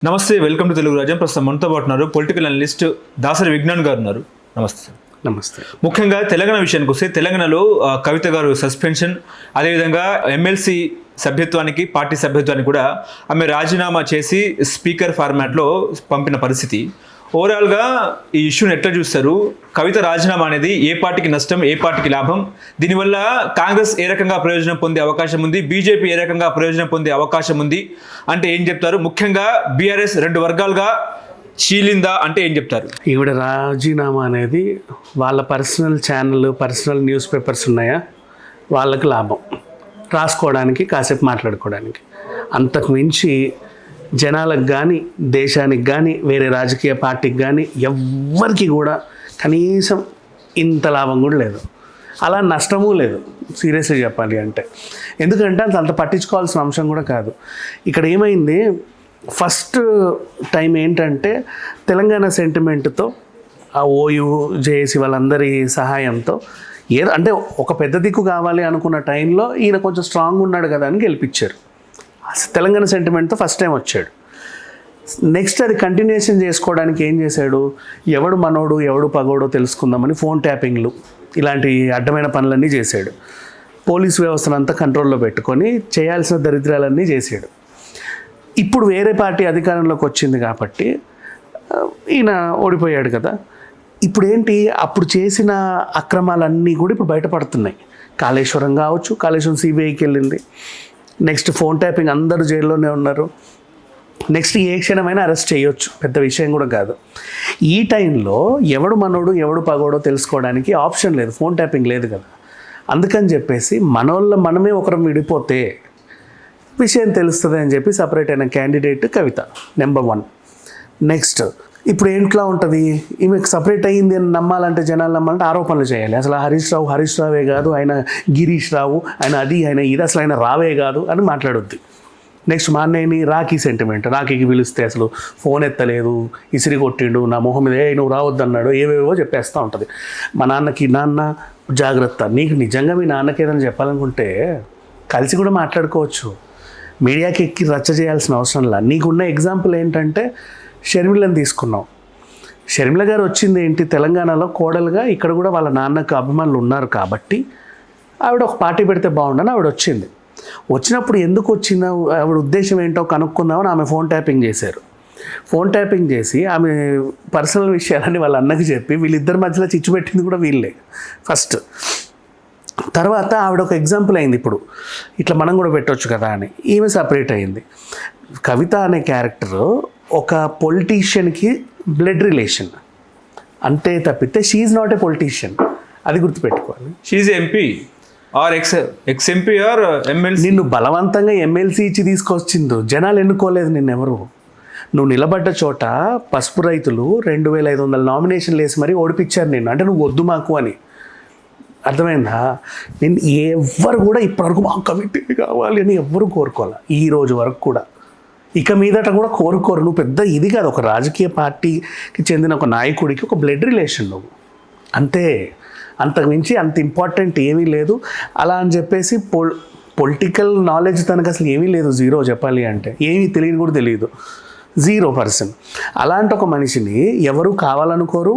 నమస్తే, welcome to Telugu రాజ్యం. ప్రస్తుతం మనతో పాటు ఉన్నారు పొలిటికల్ అనలిస్ట్ దాసరి విజ్ఞాన్ గారు ఉన్నారు. నమస్తే సార్. నమస్తే. ముఖ్యంగా తెలంగాణ విషయానికి వస్తే తెలంగాణలో కవిత గారు సస్పెన్షన్, అదేవిధంగా ఎమ్మెల్సీ సభ్యత్వానికి, పార్టీ సభ్యత్వానికి కూడా ఆమె రాజీనామా చేసి స్పీకర్ ఫార్మాట్లో పంపిన పరిస్థితి. ఓవరాల్గా ఈ ఇష్యూని ఎట్లా చూస్తారు? కవిత రాజీనామా అనేది ఏ పార్టీకి నష్టం, ఏ పార్టీకి లాభం? దీనివల్ల కాంగ్రెస్ ఏ రకంగా ప్రయోజనం పొందే అవకాశం ఉంది, బీజేపీ ఏ రకంగా ప్రయోజనం పొందే అవకాశం ఉంది అంటే ఏం చెప్తారు? ముఖ్యంగా బీఆర్ఎస్ రెండు వర్గాలుగా చీలిందా అంటే ఏం చెప్తారు? ఈవిడ రాజీనామా అనేది వాళ్ళ personal channel, personal news papers ఉన్నాయా, వాళ్ళకి లాభం, రాసుకోవడానికి, కాసేపు మాట్లాడుకోవడానికి. అంతకు మించి జనాలకు కానీ, దేశానికి కానీ, వేరే రాజకీయ పార్టీకి కానీ ఎవ్వరికి కూడా కనీసం ఇంత లాభం కూడా లేదు, అలా నష్టమూ లేదు సీరియస్గా చెప్పాలి అంటే. ఎందుకంటే అంత పట్టించుకోవాల్సిన అంశం కూడా కాదు. ఇక్కడ ఏమైంది, ఫస్ట్ టైం ఏంటంటే తెలంగాణ సెంటిమెంట్తో, ఆ ఓయూ జేఏసీ వాళ్ళందరి సహాయంతో ఏదో అంటే ఒక పెద్ద దిక్కు కావాలి అనుకున్న టైంలో ఈయన కొంచెం స్ట్రాంగ్ ఉన్నాడు కదా అని గెలిపించారు. తెలంగాణ సెంటిమెంట్తో ఫస్ట్ టైం వచ్చాడు. నెక్స్ట్ అది కంటిన్యూషన్ చేసుకోవడానికి ఏం చేశాడు, ఎవడు మనోడు ఎవడు పగోడో తెలుసుకుందామని ఫోన్ ట్యాపింగ్లు, ఇలాంటి అడ్డమైన పనులన్నీ చేశాడు. పోలీస్ వ్యవస్థనంతా కంట్రోల్లో పెట్టుకొని చేయాల్సిన దరిద్రాలన్నీ చేశాడు. ఇప్పుడు వేరే పార్టీ అధికారంలోకి వచ్చింది కాబట్టి ఈయన ఓడిపోయాడు కదా. ఇప్పుడు ఏంటి, అప్పుడు చేసిన అక్రమాలన్నీ కూడా ఇప్పుడు బయటపడుతున్నాయి. కాళేశ్వరం కావచ్చు, కాళేశ్వరం సిబిఐకి వెళ్ళింది. నెక్స్ట్ ఫోన్ ట్యాపింగ్, అందరూ జైల్లోనే ఉన్నారు. నెక్స్ట్ ఏ క్షణమైనా అరెస్ట్ చేయొచ్చు, పెద్ద విషయం కూడా కాదు. ఈ టైంలో ఎవడు మనోడు ఎవడు పగోడో తెలుసుకోవడానికి ఆప్షన్ లేదు, ఫోన్ ట్యాపింగ్ లేదు కదా. అందుకని చెప్పేసి మనమే ఒకరం విడిపోతే విషయం తెలుస్తుంది అని చెప్పి సపరేట్ అయిన క్యాండిడేట్ కవిత నెంబర్ 1. నెక్స్ట్ ఇప్పుడు ఎట్లా ఉంటుంది, ఈమెకు సపరేట్ అయ్యింది అని నమ్మాలంటే, జనాలు నమ్మాలంటే ఆరోపణలు చేయాలి. అసలు హరీష్ రావే కాదు, ఆయన గిరీష్ రావు, ఆయన అది, ఆయన ఇది, అసలు ఆయన రావే కాదు అని మాట్లాడొద్ది. నెక్స్ట్ మా అన్నయ్యని రాఖీ సెంటిమెంట్, రాఖీకి పిలిస్తే అసలు ఫోన్ ఎత్తలేదు, ఇసిరి కొట్టిండు, నా మొహం మీద నువ్వు రావద్దు అన్నాడు, ఏవేవో చెప్పేస్తూ ఉంటుంది. మా నాన్నకి, నాన్న జాగ్రత్త, నీకు నిజంగా మీ నాన్నకి ఏదైనా చెప్పాలనుకుంటే కలిసి కూడా మాట్లాడుకోవచ్చు, మీడియాకి ఎక్కి రచ్చ చేయాల్సిన అవసరం లేదు. నీకున్న ఎగ్జాంపుల్ ఏంటంటే షర్మిలని తీసుకున్నావు. షర్మిల గారు వచ్చింది ఏంటి, తెలంగాణలో కోడలుగా, ఇక్కడ కూడా వాళ్ళ నాన్నకు అభిమానులు ఉన్నారు కాబట్టి ఆవిడ ఒక పార్టీ పెడితే బాగుండని ఆవిడ వచ్చింది. వచ్చినప్పుడు ఎందుకు వచ్చిందా, ఆవిడ ఉద్దేశం ఏంటో కనుక్కుందామని ఆమె ఫోన్ ట్యాపింగ్ చేశారు. ఫోన్ ట్యాపింగ్ చేసి ఆమె పర్సనల్ విషయాలని వాళ్ళ అన్నకి చెప్పి వీళ్ళిద్దరి మధ్యలో చిచ్చు పెట్టింది కూడా వీళ్ళే ఫస్ట్. తర్వాత ఆవిడ ఒక ఎగ్జాంపుల్ అయింది, ఇప్పుడు ఇట్లా మనం కూడా పెట్టవచ్చు కదా అని ఈమె సపరేట్ అయింది. కవిత అనే క్యారెక్టర్ ఒక పొలిటీషియన్కి బ్లడ్ రిలేషన్ అంతే తప్పితే షీఈ్ నాట్ ఏ పొలిటీషియన్, అది గుర్తుపెట్టుకోవాలి. షీఈ్ MP or ex MP or MLC. నిన్ను బలవంతంగా ఎమ్మెల్సీ ఇచ్చి తీసుకొచ్చిండ్రు, జనాలు ఎన్నుకోలేదు నిన్నెవరు. నువ్వు నిలబడ్డ చోట పసుపు రైతులు 2500 నామినేషన్లు వేసి మరీ ఓడిపించారు నిన్ను, అంటే నువ్వు వద్దు మాకు అని. అర్థమైందా? నేను ఎవ్వరు కూడా ఇప్పటివరకు మా కమిటీ కావాలి అని ఎవ్వరు కోరుకోవాలి, ఈ రోజు వరకు కూడా, ఇక మీదట కూడా కోరుకోరు. నువ్వు పెద్ద ఇది కాదు, ఒక రాజకీయ పార్టీకి చెందిన ఒక నాయకుడికి ఒక బ్లడ్ రిలేషన్ నువ్వు, అంతే. అంతకుమించి అంత ఇంపార్టెంట్ ఏమీ లేదు. అలా అని చెప్పేసి పొలిటికల్ నాలెడ్జ్ తనకు అసలు ఏమీ లేదు, జీరో చెప్పాలి అంటే, ఏమీ తెలియని కూడా తెలియదు, 0%. అలాంటి ఒక మనిషిని ఎవరు కావాలనుకోరు,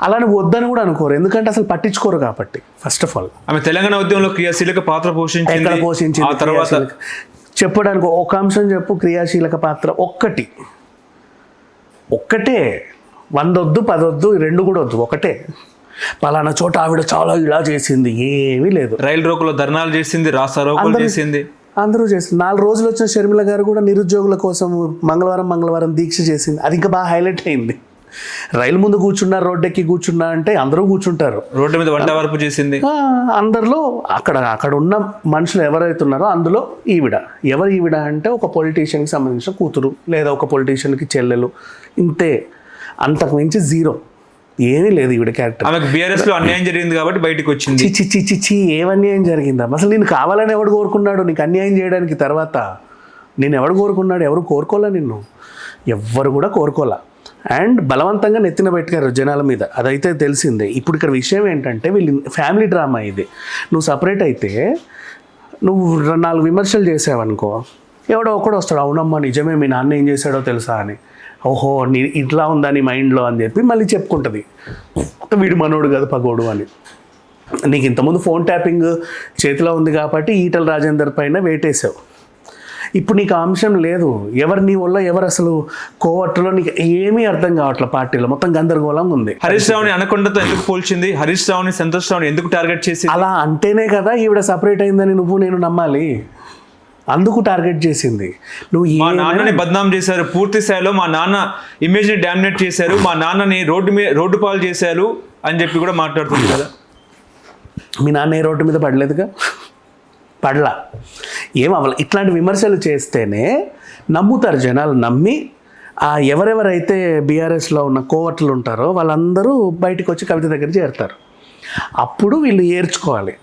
అలానే వద్దని కూడా అనుకోరు, ఎందుకంటే అసలు పట్టించుకోరు కాబట్టి. ఫస్ట్ ఆఫ్ ఆల్ ఆమె తెలంగాణ ఉద్యమంలో క్రియాశీలక పాత్ర పోషించింది. ఆ తర్వాత చెప్పడానికి ఒక అంశం చెప్పు, క్రియాశీలక పాత్ర ఒక్కటే, 100 వద్దు, 10 వద్దు, 2 కూడా వద్దు, ఒకటే. పలానా చోట ఆవిడ చాలా ఇలా చేసింది, ఏమీ లేదు. రైలు రోకులో ధర్నాలు చేసింది, రాస్తారోకోలు చేసింది, అందరూ చేసింది. 4 రోజులు వచ్చిన షర్మిల గారు కూడా నిరుద్యోగుల కోసం మంగళవారం దీక్ష చేసింది, అది ఇంకా బాగా హైలైట్ అయింది. రైలు ముందు కూర్చున్నా, రోడ్డెక్కి కూర్చున్నా అంటే అందరూ కూర్చుంటారు, రోడ్డు మీద వంట వరపు చేసింది. అందరిలో అక్కడ ఉన్న మనుషులు ఎవరైతే ఉన్నారో అందులో ఈవిడ అంటే ఒక పొలిటీషియన్కి సంబంధించిన కూతురు, లేదా ఒక పొలిటీషియన్కి చెల్లెలు, ఇంతే. అంతకు మించి 0, ఏమీ లేదు ఈవిడ క్యారెక్టర్. ఆమెకు బీఆర్ఎస్లో అన్యాయం జరిగింది కాబట్టి బయటకు వచ్చింది. చిచి ఏం అన్యాయం జరిగిందా? అసలు నేను కావాలని ఎవడు కోరుకున్నాడు నీకు అన్యాయం చేయడానికి? తర్వాత నేను ఎవడు కోరుకున్నాడు? ఎవరు కోరుకోలే, నిన్ను ఎవ్వరు కూడా కోరుకోలే. అండ్ బలవంతంగా నెత్తిన పెట్టారు జనాల మీద, అదైతే తెలిసిందే. ఇప్పుడు ఇక్కడ విషయం ఏంటంటే వీళ్ళు ఫ్యామిలీ డ్రామా ఇది. నువ్వు సపరేట్ అయితే నువ్వు 4 విమర్శలు చేసావనుకో, ఎవడో ఒకడు వస్తాడు, అవునమ్మా నిజమే మీ నాన్న ఏం చేశాడో తెలుసా అని. ఓహో నీ ఇట్లా ఉందా నీ మైండ్లో అని చెప్పి మళ్ళీ చెప్పుకుంటుంది, వీడు మనోడు కదా పగోడు అని. నీకు ఇంతకుముందు ఫోన్ ట్యాపింగ్ చేతిలో ఉంది కాబట్టి ఈటల రాజేందర్ పైన వేటేసావు. ఇప్పుడు నీకు ఆ అంశం లేదు. ఎవరు నీ వల్ల ఎవరు అసలు కోవట్లో నీకు ఏమీ అర్థం కావట్లే. పార్టీలో మొత్తం గందరగోళంగా ఉంది. హరీష్ రావుని అనకొండతో ఎందుకు పోల్చింది? హరీష్ రావుని సంతోష్ రావుని ఎందుకు టార్గెట్ చేసి? అలా అంటేనే కదా ఈవిడ సపరేట్ అయిందని నువ్వు నేను నమ్మాలి. అందుకు టార్గెట్ చేసింది. నువ్వు మా నాన్నని బద్నాం చేశారు, పూర్తి స్థాయిలో మా నాన్న ఇమేజ్ని డామినేట్ చేశారు, మా నాన్నని రోడ్డు పాలు చేశారు అని చెప్పి కూడా మాట్లాడుతుంది కదా. మీ నాన్న ఏ రోడ్డు మీద పడలేదుగా, పడలా, ఏమవ్వాలి. ఇట్లాంటి విమర్శలు చేస్తేనే నమ్ముతారు జనాలు. నమ్మి ఎవరెవరైతే బీఆర్ఎస్లో ఉన్న కోవట్లు ఉంటారో వాళ్ళందరూ బయటకు వచ్చి కవిత దగ్గర చేరుతారు. అప్పుడు వీళ్ళు ఏర్చుకోవాలి.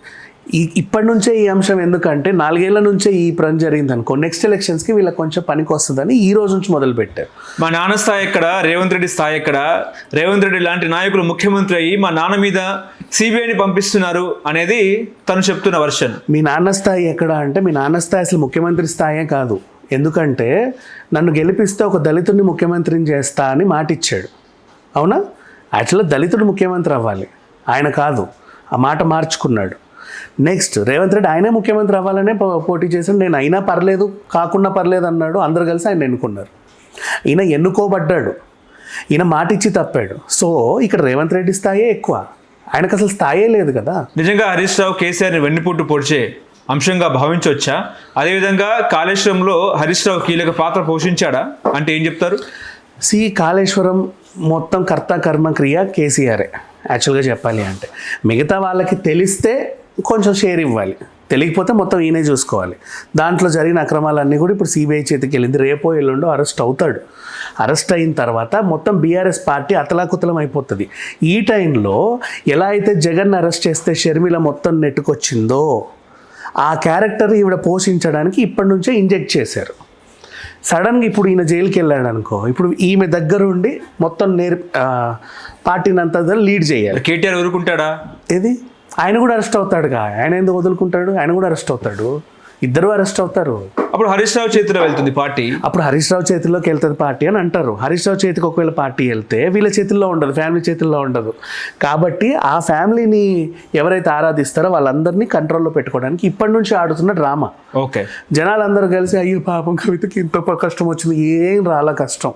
ఇప్పటి నుంచే ఈ అంశం ఎందుకంటే 4 ఏళ్ల నుంచే ఈ పని జరిగింది అనుకో, నెక్స్ట్ ఎలక్షన్స్కి వీళ్ళకి కొంచెం పనికి వస్తుందని ఈ రోజు నుంచి మొదలుపెట్టారు. మా నాన్న స్థాయి ఎక్కడ, రేవంత్ రెడ్డి స్థాయి ఎక్కడ? రేవంత్ రెడ్డి లాంటి నాయకులు ముఖ్యమంత్రి అయ్యి మా నాన్న మీద సిబిఐని పంపిస్తున్నారు అనేది తను చెప్తున్న వర్షన్. మీ నాన్న స్థాయి ఎక్కడ అంటే, మీ నాన్న స్థాయి అసలు ముఖ్యమంత్రి స్థాయే కాదు. ఎందుకంటే నన్ను గెలిపిస్తే ఒక దళితుడిని ముఖ్యమంత్రిని చేస్తా అని మాట ఇచ్చాడు. అవునా? యాక్చువల్గా దళితుడు ముఖ్యమంత్రి అవ్వాలి, ఆయన కాదు. ఆ మాట మార్చుకున్నాడు. నెక్స్ట్ రేవంత్ రెడ్డి ఆయనే ముఖ్యమంత్రి అవ్వాలనే పోటీ చేశాడు. నేను అయినా పర్లేదు, కాకుండా పర్లేదు అన్నాడు. అందరు కలిసి ఆయన ఎన్నుకున్నారు. ఈయన ఎన్నుకోబడ్డాడు, ఈయన మాట ఇచ్చి తప్పాడు. సో ఇక్కడ రేవంత్ రెడ్డి స్థాయే ఎక్కువ, ఆయనకు అసలు స్థాయే లేదు కదా. నిజంగా హరీష్ రావు కేసీఆర్ని వెన్నుపోటు పొడిచే అంశంగా భావించవచ్చా? అదేవిధంగా కాళేశ్వరంలో హరీష్ రావు కీలక పాత్ర పోషించాడా అంటే ఏం చెప్తారు? కాళేశ్వరం మొత్తం కర్త కర్మ క్రియ కేసీఆరే యాక్చువల్గా చెప్పాలి అంటే. మిగతా వాళ్ళకి తెలిస్తే కొంచెం షేర్ ఇవ్వాలి, తెలియకపోతే మొత్తం ఈయనే చూసుకోవాలి. దాంట్లో జరిగిన అక్రమాలన్నీ కూడా ఇప్పుడు సిబిఐ చేతికి వెళ్ళింది. రేపో ఎల్లుండో అరెస్ట్ అవుతాడు. అరెస్ట్ అయిన తర్వాత మొత్తం బీఆర్ఎస్ పార్టీ అతలాకుతలం అయిపోతుంది. ఈ టైంలో ఎలా అయితే జగన్ అరెస్ట్ చేస్తే షర్మిల మొత్తం నెట్టుకొచ్చిందో ఆ క్యారెక్టర్ ఈవిడ పోషించడానికి ఇప్పటి నుంచే ఇంజెక్ట్ చేశారు. సడన్గా ఇప్పుడు ఈయన జైలుకి వెళ్ళాడు అనుకో, ఇప్పుడు ఈమె దగ్గరుండి మొత్తం పార్టీని అంతా లీడ్ చేయాలి. కేటీఆర్ ఊరుకుంటాడా? ఏది, ఆయన కూడా అరెస్ట్ అవుతాడుగా. ఆయన ఎందుకు వదులుకుంటాడు? ఆయన కూడా అరెస్ట్ అవుతాడు, ఇద్దరు అరెస్ట్ అవుతారు. అప్పుడు హరీష్ రావు చేతిలో వెళ్తుంది పార్టీ. అప్పుడు హరీష్ రావు చేతిలోకి వెళ్తుంది పార్టీ అని అంటారు. హరీష్ రావు చేతికి ఒకవేళ పార్టీ వెళ్తే వీళ్ళ చేతుల్లో ఉండదు, ఫ్యామిలీ చేతుల్లో ఉండదు. కాబట్టి ఆ ఫ్యామిలీని ఎవరైతే ఆరాధిస్తారో వాళ్ళందరినీ కంట్రోల్లో పెట్టుకోవడానికి ఇప్పటి నుంచి ఆడుతున్న డ్రామా. ఓకే, జనాలందరూ కలిసి అయ్యో పాపం కవితకి ఇంత కష్టం వచ్చింది, ఏం రాలా కష్టం,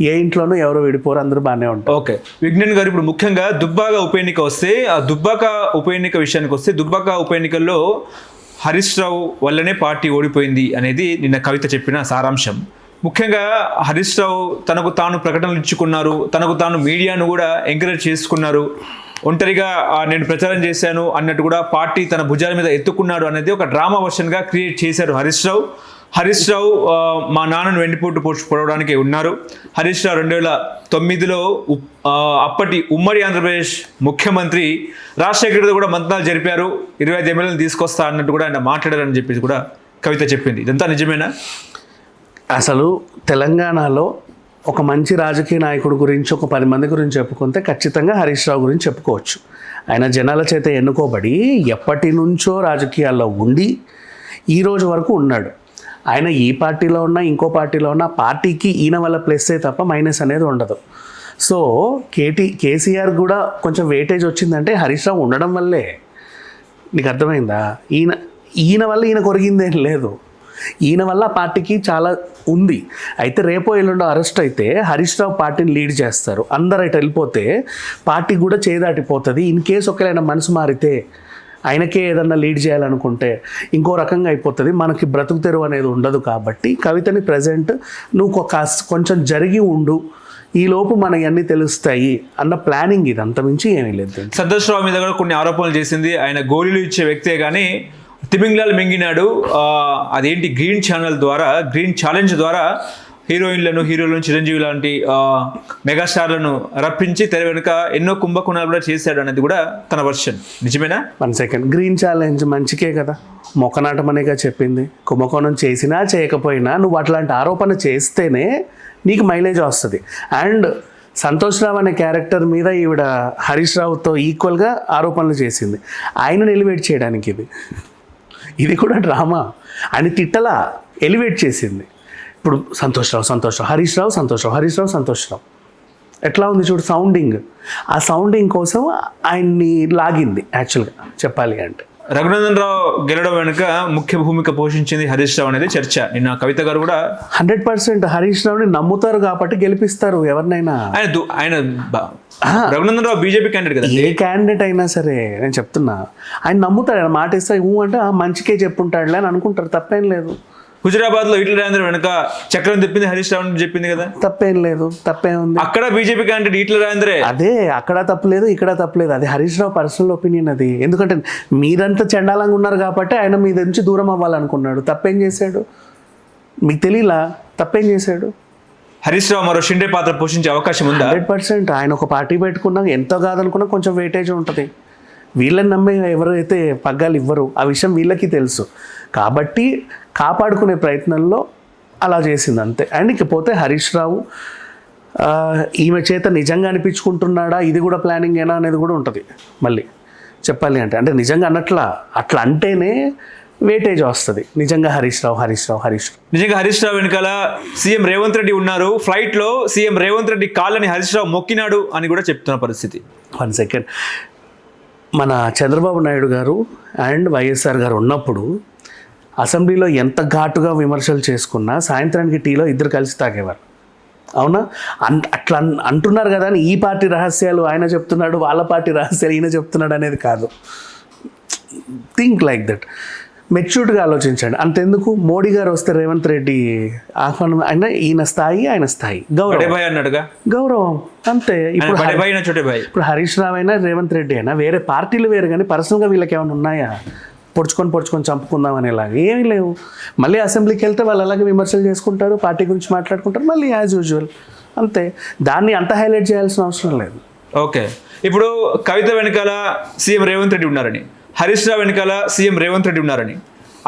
ఏ ఇంట్లోనూ ఎవరు విడిపోరు, అందరూ బాగానే ఉంటారు. ఓకే, విజ్ఞాన్ గారు ఇప్పుడు ముఖ్యంగా దుబ్బాక ఉప ఎన్నిక వస్తే, ఆ దుబ్బాక ఉప ఎన్నిక విషయానికి వస్తే, దుబ్బాక ఉప ఎన్నికల్లో హరీష్ రావు వల్లనే పార్టీ ఓడిపోయింది అనేది నిన్న కవిత చెప్పిన సారాంశం. ముఖ్యంగా హరీష్ రావు తనకు తాను ప్రకటనలు ఇచ్చుకున్నారు, తనకు తాను మీడియాను కూడా ఎంకరేజ్ చేసుకున్నారు. ఒంటరిగా నేను ప్రచారం చేశాను అన్నట్టు కూడా పార్టీ తన భుజాల మీద ఎత్తుకున్నాడు అనేది ఒక డ్రామా వర్షన్గా క్రియేట్ చేశారు హరీష్ రావు. హరీష్ రావు మా నాన్నను వెండిపోటు పొడవడానికి ఉన్నారు. హరీష్ రావు 2009లో అప్పటి ఉమ్మడి ఆంధ్రప్రదేశ్ ముఖ్యమంత్రి రాజశేఖర్ రెడ్డి కూడా మంత్రాలు జరిపారు, 25 ఎమ్మెల్యేలను తీసుకొస్తా అన్నట్టు కూడా ఆయన మాట్లాడారని చెప్పేసి కూడా కవిత చెప్పింది. ఇదంతా నిజమేనా? అసలు తెలంగాణలో ఒక మంచి రాజకీయ నాయకుడు గురించి ఒక 10 మంది గురించి చెప్పుకుంటే ఖచ్చితంగా హరీష్ రావు గురించి చెప్పుకోవచ్చు. ఆయన జనాల చేత ఎన్నుకోబడి ఎప్పటి నుంచో రాజకీయాల్లో ఉండి ఈ రోజు వరకు ఉన్నాడు. ఆయన ఈ పార్టీలో ఉన్నా ఇంకో పార్టీలో ఉన్నా పార్టీకి ఈయన వల్ల ప్లస్సే తప్ప మైనస్ అనేది ఉండదు. సో కేసీఆర్ కూడా కొంచెం వెయిటేజ్ వచ్చిందంటే హరీష్ రావు ఉండడం వల్లే. నీకు అర్థమైందా? ఈయన వల్ల ఈయన కొరిగిందేం లేదు, ఈయన వల్ల పార్టీకి చాలా ఉంది. అయితే రేపో ఎల్లుండో అరెస్ట్ అయితే హరీష్ రావు పార్టీని లీడ్ చేస్తారు. అందరు అటు వెళ్ళిపోతే పార్టీ కూడా చేదాటిపోతుంది. ఇన్ కేసు ఒకవేళ మనసు మారితే ఆయనకే ఏదన్నా లీడ్ చేయాలనుకుంటే ఇంకో రకంగా అయిపోతుంది. మనకి బ్రతుకు తెరువు అనేది ఉండదు. కాబట్టి కవితని ప్రజెంట్ నువ్వు కొంచెం జరిగి ఉండు, ఈ లోపు మనకి అన్నీ తెలుస్తాయి అన్న ప్లానింగ్ ఇది, అంతమించి ఏమీ లేదు. సంతోష్ రావు మీద కూడా కొన్ని ఆరోపణలు చేసింది. ఆయన గోళీలు ఇచ్చే వ్యక్తే కానీ తిమింగ్లాలు మింగినాడు. అదేంటి గ్రీన్ ఛాలెంజ్ ద్వారా హీరోలను చిరంజీవి లాంటి మెగాస్టార్లను రప్పించి తెర వెనుక ఎన్నో కుంభకోణాలు కూడా చేశాడు అనేది కూడా తన వర్షన్. నిజమేనా? 1 సెకండ్, గ్రీన్ ఛాలెంజ్ మంచికే కదా, మొక్కనాటం అనేగా చెప్పింది. కుంభకోణం చేసినా చేయకపోయినా నువ్వు అట్లాంటి ఆరోపణ చేస్తేనే నీకు మైలేజ్ వస్తుంది. అండ్ సంతోష్ రావు అనే క్యారెక్టర్ మీద ఈవిడ హరీష్ రావుతో ఈక్వల్గా ఆరోపణలు చేసింది. ఆయనను ఎలివేట్ చేయడానికి ఇది కూడా డ్రామా. ఆయన తిట్టలా, ఎలివేట్ చేసింది. ఇప్పుడు సంతోష్ రావు, హరీష్ రావు. ఎట్లా ఉంది చూడు సౌండింగ్. ఆ సౌండింగ్ కోసం ఆయన్ని లాగింది యాక్చువల్గా చెప్పాలి అంటే. రఘునందన్ రావు గెలవడం వెనుక ముఖ్య భూమిక పోషించింది హరీష్ రావు అనేది చర్చ. నిన్న కవిత గారు కూడా 100% హరీష్ రావుని నమ్ముతారు కాబట్టి గెలిపిస్తారు ఎవరినైనా. ఆయన రఘునందన్ రావు బీజేపీ క్యాండిడేట్ కదా. ఏ క్యాండిడేట్ అయినా సరే నేను చెప్తున్నా, ఆయన నమ్ముతాడు. ఆయన మాట ఇస్తా అంటే మంచికే చెప్పుంటాడులే అని అనుకుంటారు. తప్పేం లేదు. హుజరాబాద్ లో ఈటల రాజేందర్ వెనుక చక్రం తిప్పింది హరీష్ రావు అని చెప్పింది కదా. తప్పేం లేదు. తప్పేముంది? అక్కడ బీజేపీ క్యాండిడేట్ ఈటల రాజేందరే. అదే అక్కడ తప్పలేదు, ఇక్కడ తప్పలేదు. అది హరీష్ రావు పర్సనల్ ఒపీనియన్ అది. ఎందుకంటే మీరంతా చండాలంగా ఉన్నారు కాబట్టి ఆయన మీ నుంచి దూరం అవ్వాలనుకున్నాడు. తప్పేం చేశాడు? మీకు తెలియలా తప్పేం చేశాడు? హరీష్ రావు మరో షిండే పాత్ర పోషించే అవకాశం ఉందా? 100%. ఆయన ఒక పార్టీ పెట్టుకున్నా ఎంతో కాదనుకున్నా కొంచెం వెయిటేజ్ ఉంటుంది. వీళ్ళని నమ్మే ఎవరైతే పగ్గాలు ఇవ్వరు, ఆ విషయం వీళ్ళకి తెలుసు. కాబట్టి కాపాడుకునే ప్రయత్నంలో అలా చేసింది అంతే. అండ్ ఇకపోతే హరీష్ రావు ఈమె చేత నిజంగా అనిపించుకుంటున్నాడా, ఇది కూడా ప్లానింగ్ ఏనా అనేది కూడా ఉంటుంది. మళ్ళీ చెప్పాలి అంటే నిజంగా అట్లా అంటేనే వెయిటేజ్ వస్తుంది. నిజంగా హరీష్ రావు. నిజంగా హరీష్ రావు వెనకాల సీఎం రేవంత్ రెడ్డి ఉన్నారు. ఫ్లైట్లో సీఎం రేవంత్ రెడ్డి కాళ్ళని హరీష్ రావు మొక్కినాడు అని కూడా చెప్తున్న పరిస్థితి. 1 సెకండ్. మన చంద్రబాబు నాయుడు గారు అండ్ వైఎస్ఆర్ గారు ఉన్నప్పుడు అసెంబ్లీలో ఎంత ఘాటుగా విమర్శలు చేసుకున్నా సాయంత్రానికి టీలో ఇద్దరు కలిసి తాగేవారు. అవునా? అట్లా అంటున్నారు కదా అని ఈ పార్టీ రహస్యాలు ఆయన చెప్తున్నాడు, వాళ్ళ పార్టీ రహస్యాలు ఈయన చెప్తున్నాడు అనేది కాదు. Think like that. మెచ్యూర్డ్గా ఆలోచించండి. అంతెందుకు మోడీ గారు వస్తే రేవంత్ రెడ్డి ఆహ్వానం అయినా ఆయన స్థాయి గౌరవం అంతే. ఇప్పుడు హరీష్ రావు అయినా రేవంత్ రెడ్డి అయినా వేరే పార్టీలు వేరు, కానీ పర్సనల్గా వీళ్ళకి ఏమైనా ఉన్నాయా? పొడుచుకొని చంపుకుందాం అనేలాగా ఏమీ లేవు. మళ్ళీ అసెంబ్లీకి వెళ్తే వాళ్ళు అలాగే విమర్శలు చేసుకుంటారు, పార్టీ గురించి మాట్లాడుకుంటారు, మళ్ళీ యాజ్ యూజువల్ అంతే. దాన్ని అంత హైలైట్ చేయాల్సిన అవసరం లేదు. ఓకే. ఇప్పుడు కవిత వెనకాల సీఎం రేవంత్ రెడ్డి ఉన్నారని, హరీష్ రావు వెనకాల సీఎం రేవంత్ రెడ్డి ఉన్నారని,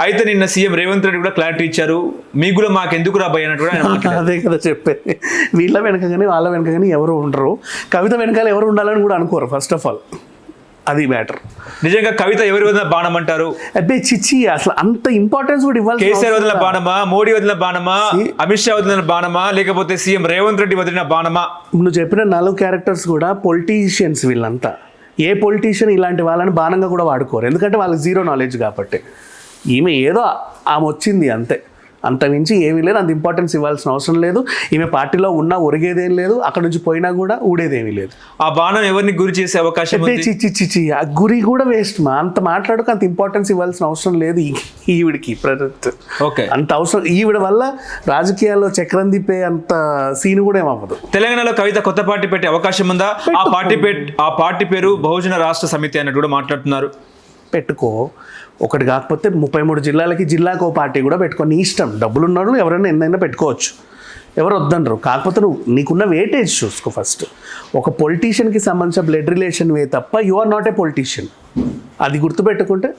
అయితే నిన్న సీఎం రేవంత్ రెడ్డి కూడా క్లారిటీ ఇచ్చారు. మీకు కూడా మాకు ఎందుకు రాబోయే అన్నట్టు కూడా ఆయన మాట్లాడారు. అదే కదా చెప్పేది. వీళ్ళ వెనక కానీ వాళ్ళ వెనక కానీ ఎవరు ఉండరు. కవిత వెనకాల ఎవరు ఉండాలని కూడా అనుకోరు. ఫస్ట్ ఆఫ్ ఆల్ అది మ్యాటర్. నిజంగా కవిత ఎవరి వదిలిన బాణం అంటారు? అబ్బే చిచ్చి, అసలు అంత ఇంపార్టెన్స్ కూడా ఇవ్వాలి. కేసీఆర్ వదిలిన బాణమా, మోడీ వదిలిన బాణమా, అమిత్ షా వదిలిన బాణమా, లేకపోతే సీఎం రేవంత్ రెడ్డి వదిలిన బాణమా? నువ్వు చెప్పిన 4 క్యారెక్టర్స్ కూడా పొలిటీషియన్స్. వీళ్ళంతా ఏ పొలిటీషియన్ ఇలాంటి వాళ్ళని బాణంగా కూడా వాడుకోరు, ఎందుకంటే వాళ్ళకి జీరో నాలెడ్జ్ కాబట్టి. ఈమె ఏదో ఆమె వచ్చింది అంతే, అంతమించి ఏమీ లేదు. అంత ఇంపార్టెన్స్ ఇవ్వాల్సిన అవసరం లేదు. ఈమె పార్టీలో ఉన్నా ఒరిగేదేం లేదు, అక్కడ నుంచి పోయినా కూడా ఊడేదేమీ లేదు. ఆ బాణం ఎవరిని గురి చేసే అవకాశం? చిచ్చి ఆ గురి కూడా వేస్ట్ మా. అంత మాట్లాడుకు అంత ఇంపార్టెన్స్ ఇవ్వాల్సిన అవసరం లేదు ఈవిడికి. ఓకే, అంత అవసరం ఈవిడ వల్ల రాజకీయాల్లో చక్రం తిప్పే అంత సీన్ కూడా ఏమవ్వదు. తెలంగాణలో కవిత కొత్త పార్టీ పెట్టే అవకాశం ఉందా? ఆ పార్టీ పేరు బహుజన రాష్ట్ర సమితి అన్నట్టు కూడా మాట్లాడుతున్నారు. పెట్టుకో. ఒకటి కాకపోతే 33 జిల్లాలకి జిల్లాకు ఓ పార్టీ కూడా పెట్టుకో. నీ ఇష్టం. డబ్బులున్నాడు ఎవరైనా ఎన్నైనా పెట్టుకోవచ్చు, ఎవరు వద్దనరు. కాకపోతే నీకున్న వెయిటేజ్ చూసుకో ఫస్ట్. ఒక పొలిటీషియన్కి సంబంధించిన బ్లడ్ రిలేషన్ వే తప్ప you are not a politician. అది గుర్తుపెట్టుకుంటే